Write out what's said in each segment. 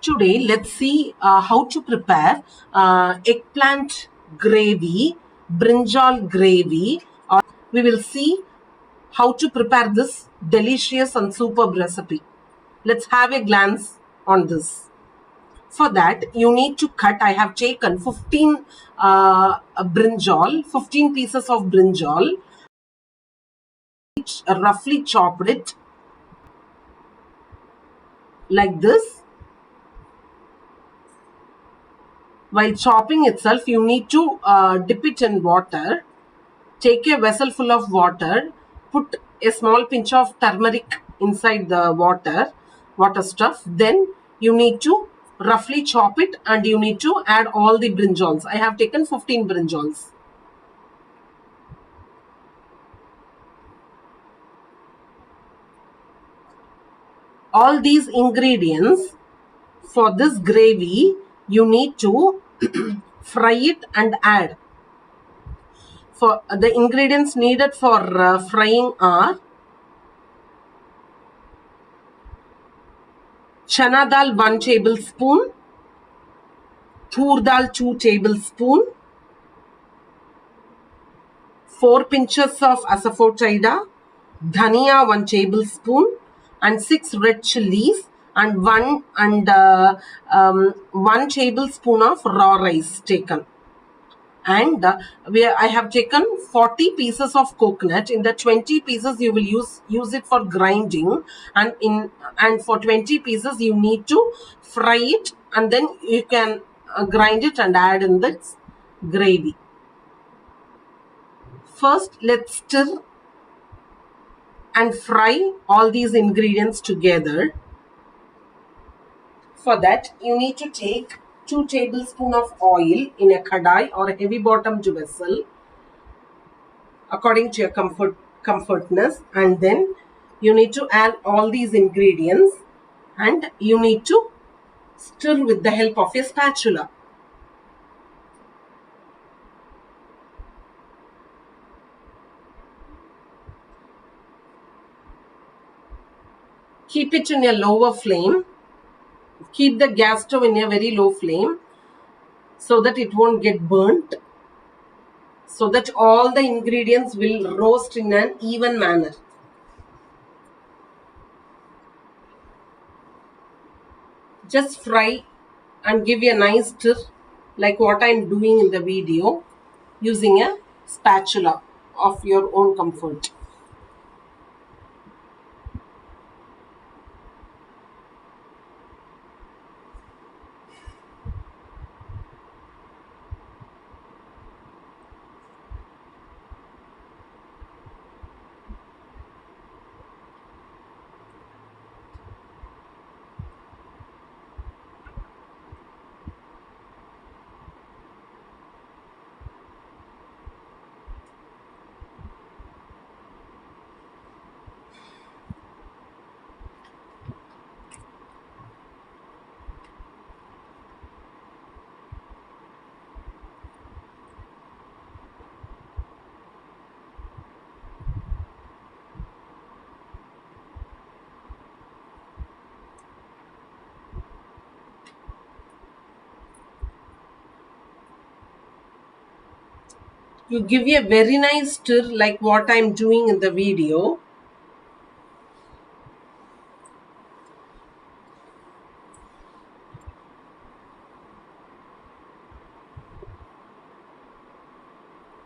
Today, let's see how to prepare eggplant gravy, brinjal gravy, or we will see how to prepare this delicious and superb recipe. Let's have a glance on this. For that, you need to cut. I have taken 15 brinjal, 15 pieces of brinjal, roughly chopped it like this. While chopping itself, you need to dip it in water. Take a vessel full of water, put a small pinch of turmeric inside the water stuff. Then you need to roughly chop it and you need to add all the brinjals. I have taken 15 brinjals. All these ingredients for this gravy, you need to fry it and add. For the ingredients needed for frying are chana dal 1 tablespoon, tur dal 2 tablespoon, 4 pinches of asafoetida, dhania 1 tablespoon, and 6 red chilies, and 1 tablespoon of raw rice taken. And I have taken 40 pieces of coconut. In the 20 pieces you will use it for grinding, and for 20 pieces you need to fry it, and then you can grind it and add in this gravy. First, let's stir and fry all these ingredients together. For that, you need to take 2 tablespoons of oil in a kadai or a heavy bottomed vessel according to your comfortness, and then you need to add all these ingredients and you need to stir with the help of a spatula. Keep it in a lower flame. Keep the gas stove in a very low flame so that it won't get burnt, so that all the ingredients will roast in an even manner. Just fry and give a nice stir like what I am doing in the video using a spatula of your own comfort. You give a very nice stir like what I am doing in the video.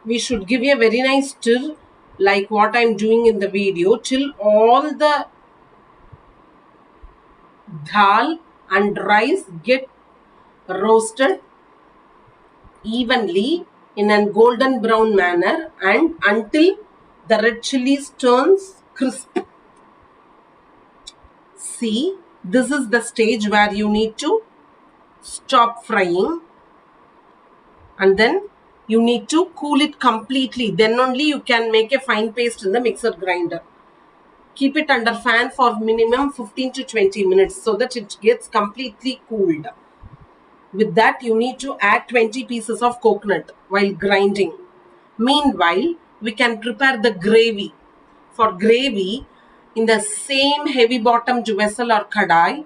We should give a very nice stir like what I am doing in the video till all the dal and rice get roasted evenly in a golden brown manner and until the red chilies turns crisp. See, this is the stage where you need to stop frying and then you need to cool it completely. Then only you can make a fine paste in the mixer grinder. Keep it under fan for minimum 15 to 20 minutes so that it gets completely cooled. With that, you need to add 20 pieces of coconut while grinding. Meanwhile, we can prepare the gravy. For gravy, in the same heavy bottomed vessel or kadai,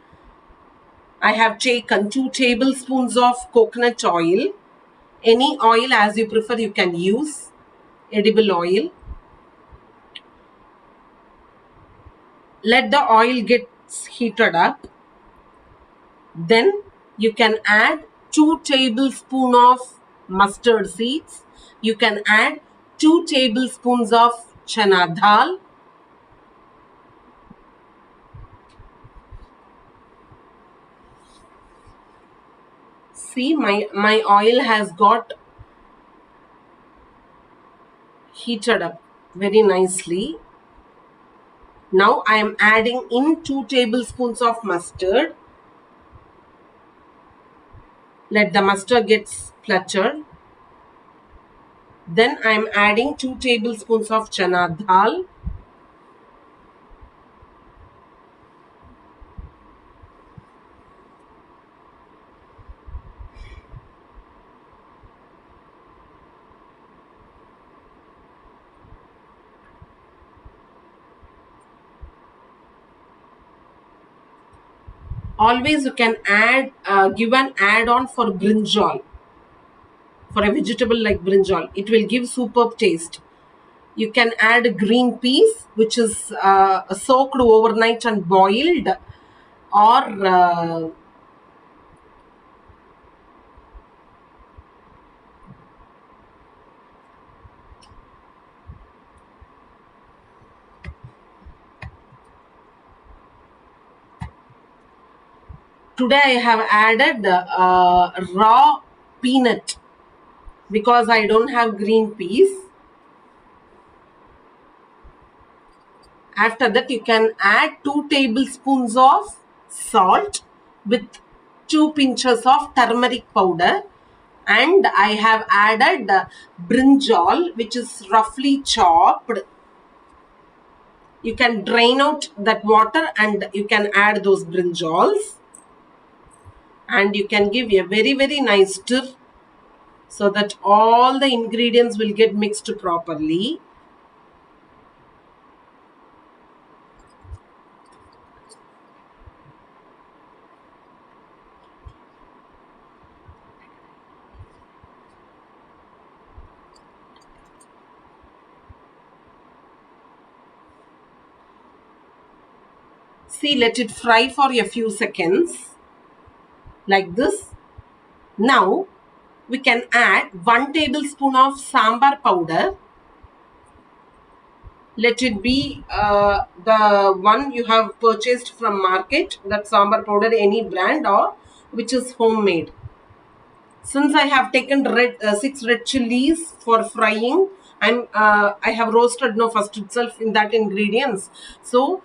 I have taken 2 tablespoons of coconut oil. Any oil as you prefer you can use. Edible oil. Let the oil get heated up. Then you can add 2 tablespoons of mustard seeds. You can add 2 tablespoons of chana dal. See, my oil has got heated up very nicely. Now I am adding in 2 tablespoons of mustard. Let the mustard get splutter. Then I am adding 2 tablespoons of chana dal. Always you can add, give an add-on for brinjal. For a vegetable like brinjal, it will give superb taste. You can add green peas, which is soaked overnight and boiled, or today I have added raw peanut because I don't have green peas. After that, you can add 2 tablespoons of salt with 2 pinches of turmeric powder. And I have added brinjal, which is roughly chopped. You can drain out that water and you can add those brinjals. And you can give a very, very nice stir so that all the ingredients will get mixed properly. See, let it fry for a few seconds like this. Now, we can add 1 tablespoon of sambar powder. Let it be the one you have purchased from market, that sambar powder, any brand or which is homemade. Since I have taken 6 red chilies for frying, I have roasted first itself in that ingredients. So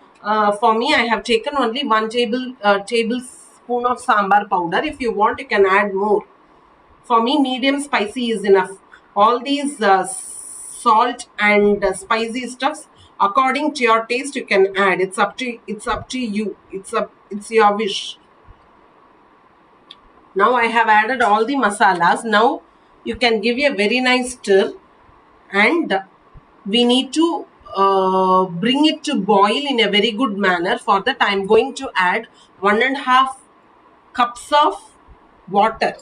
for me, I have taken only 1 tablespoon of sambar powder. If you want, you can add more. For me, medium spicy is enough. All these salt and spicy stuffs, according to your taste, you can add. It's up to you. It's your wish. Now I have added all the masalas. Now you can give a very nice stir, and we need to bring it to boil in a very good manner. For that, I am going to add 1.5 cups of water.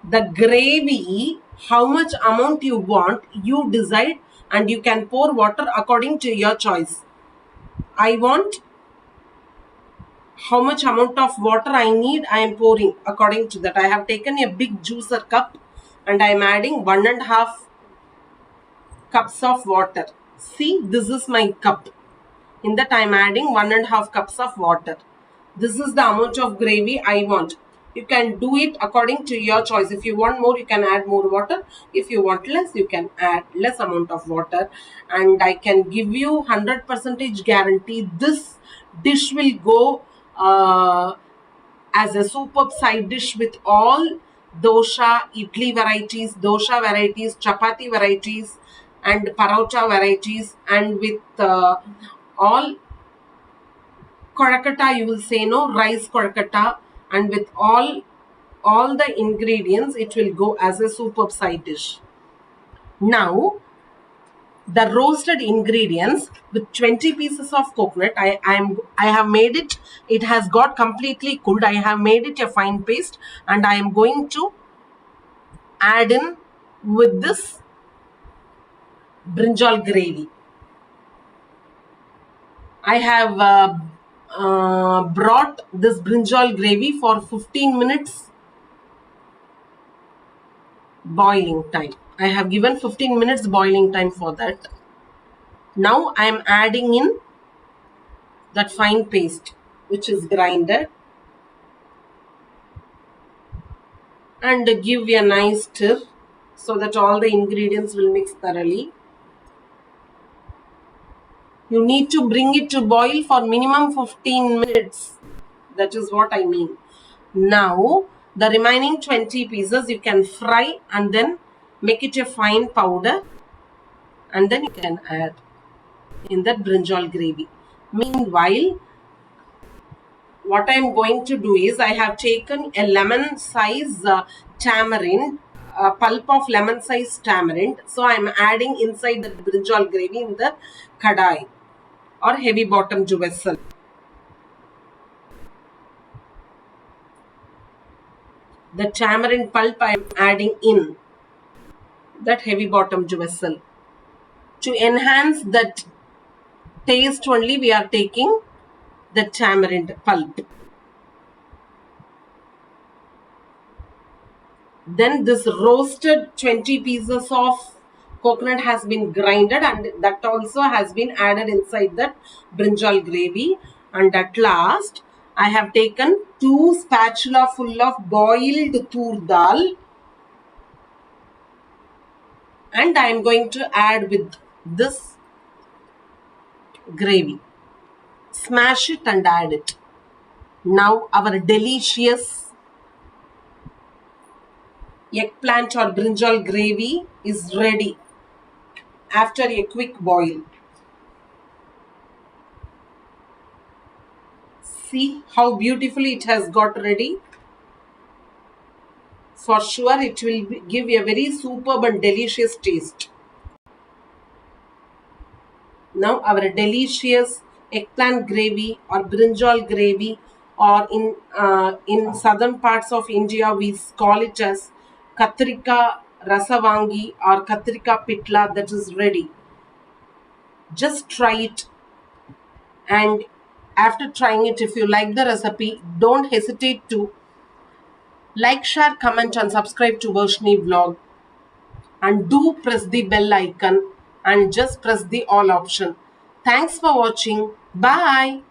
The gravy, how much amount you want, you decide, and you can pour water according to your choice. I want how much amount of water I need, I am pouring according to that. I have taken a big juicer cup and I am adding 1.5 cups of water. See, this is my cup. In that I am adding 1.5 cups of water. This is the amount of gravy I want. You can do it according to your choice. If you want more, you can add more water. If you want less, you can add less amount of water. And I can give you 100% guarantee this dish will go as a superb side dish with all dosha, idli varieties, chapati varieties, and parota varieties, and with all korakata, you will say, no, rice korakata, and with all the ingredients, it will go as a superb side dish. Now, the roasted ingredients with 20 pieces of coconut. I have made it. It has got completely cooled. I have made it a fine paste, and I am going to add in with this brinjal gravy. I have brought this brinjal gravy for 15 minutes boiling time. I have given 15 minutes boiling time for that. Now I am adding in that fine paste which is grinded and give a nice stir so that all the ingredients will mix thoroughly. You need to bring it to boil for minimum 15 minutes. That is what I mean. Now the remaining 20 pieces you can fry and then make it a fine powder, and then you can add in that brinjal gravy. Meanwhile, what I am going to do is I have taken a lemon size tamarind, pulp of lemon size tamarind. So I am adding inside the brinjal gravy in the kadai or heavy bottomed vessel. The tamarind pulp I am adding in that heavy bottomed vessel. To enhance that taste only, we are taking the tamarind pulp. Then this roasted 20 pieces of coconut has been grinded, and that also has been added inside that brinjal gravy. And at last, I have taken 2 spatula full of boiled tur dal, and I am going to add with this gravy. Smash it and add it. Now our delicious eggplant or brinjal gravy is ready after a quick boil. See how beautifully it has got ready. For sure it will give a very superb and delicious taste. Now our delicious eggplant gravy or brinjal gravy, or in southern parts of India we call it as katrika rasavangi or katrika pitla, that is ready. Just try it, and after trying it, if you like the recipe, don't hesitate to like, share, comment and subscribe to Varshini Vlog, and do press the bell icon and just press the all option. Thanks for watching. Bye.